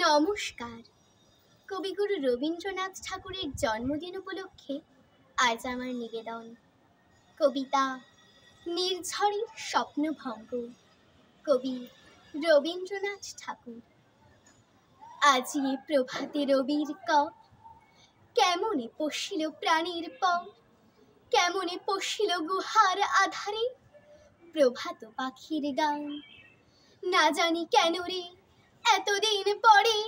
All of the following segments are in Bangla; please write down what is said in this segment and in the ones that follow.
নমস্কার। কবিগুরু রবীন্দ্রনাথ ঠাকুরের জন্মদিন উপলক্ষে আজ আমার নিবেদন কবিতা নির্ঝরের স্বপ্নভঙ্গ। কবি রবীন্দ্রনাথ ঠাকুর। আজি এ প্রভাতে রবির কক, কেমনে পশিল প্রাণীর পর, কেমনে পশিল গুহার আধারে প্রভাত পাখির গান। না জানি কেন রে এতদিন পরে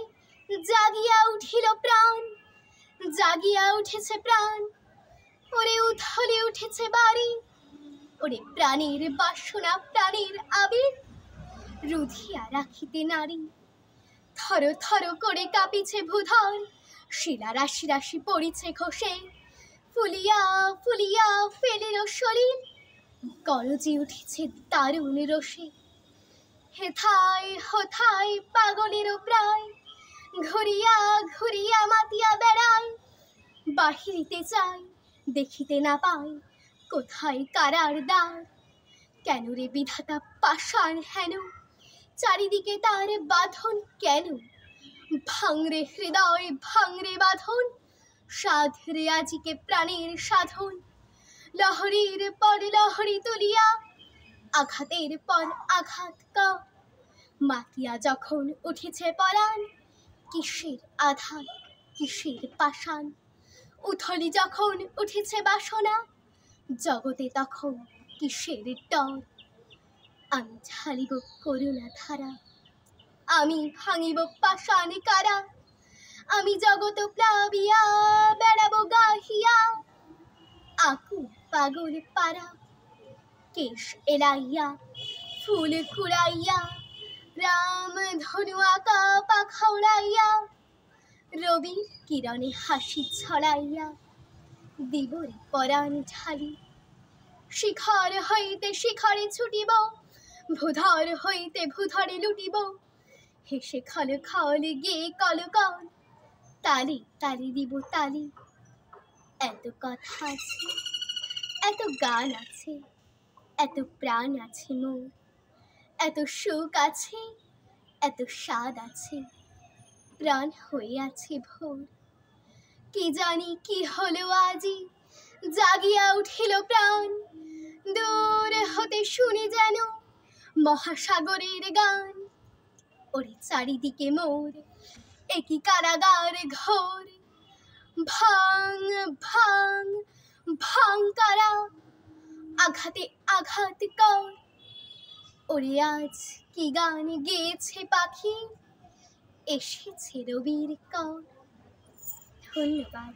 জাগিয়া উঠিল প্রাণ, জাগিয়া উঠেছে প্রাণ। ওরে উথলে উঠেছে বাড়ি, ওরে প্রাণীর বাসনা প্রাণীর আবেগ রুধিয়া রাখিতে নারী। থর থর করে কাঁপিছে ভূধর, শিলা রাশি রাশি পড়িছে খসে। ফুলিয়া ফুলিয়া ফেলিল শরীর, গরজি উঠেছে দারুণ রোষে। হেথায় হোথায় পাগলেরও প্রায়, ঘুরিয়া ঘুরিয়া মাতিয়া বেড়ায়। বাহিরিতে চাই দেখিতে না পাই, কোথায় কারার দ্বার। কেন রে বিধাতা পাষাণ হেন, চারিদিকে তার বাঁধন কেন। ভাঙরে হৃদয় ভাঙরে বাঁধন, সাধরে আজিকে প্রাণের সাধন। লহরীর পর লহরী তুলিয়া, আঘাতের পর আঘাত কর। মাতিয়া যখন উঠেছে পরাণ, কিসের আধার কিসের পাষাণ। উথলি যখন উঠেছে বাসনা, জগতে তখন কিসের ডর। আমি ঢালিব করুণা ধারা, আমি ভাঙিব পাষাণ কারা। আমি জগৎ প্লাবিয়া বেড়াবো গাহিয়া, আকুল পাগল পারা। কেশ এলাইয়া ফুল কুড়াইয়া, রাম ধনু আঁকা পাখা উড়াইয়া। রবির কিরণে হাসি ছড়াইয়া, দিবরে পরাণ ঢালি। শিখর হইতে শিখরে ছুটিব, ভূধর হইতে ভূধরে লুটিব। হেসে খল খল গেয়ে কল কল, তালি তালি দিব তালি। এত কথা আছে, এত গান আছে, এত প্রাণ আছে মোর। এত সুখ আছে, এত স্বাদ আছে, প্রাণ হয়ে আছে ভোর। কি জানি কি হলো আজি, জাগিয়া উঠিল প্রাণ। দূর হতে শুনি যেন মহাসাগরের গান। ওরে চারিদিকে মোর একই কারাগার ঘোর। ভাঙ ভাঙ ভাঙ কারা, আঘাতে আঘাত কর। ওরে আজ কি গান গেয়েছে পাখি, এসেছে রবির কর। ধন্যবাদ।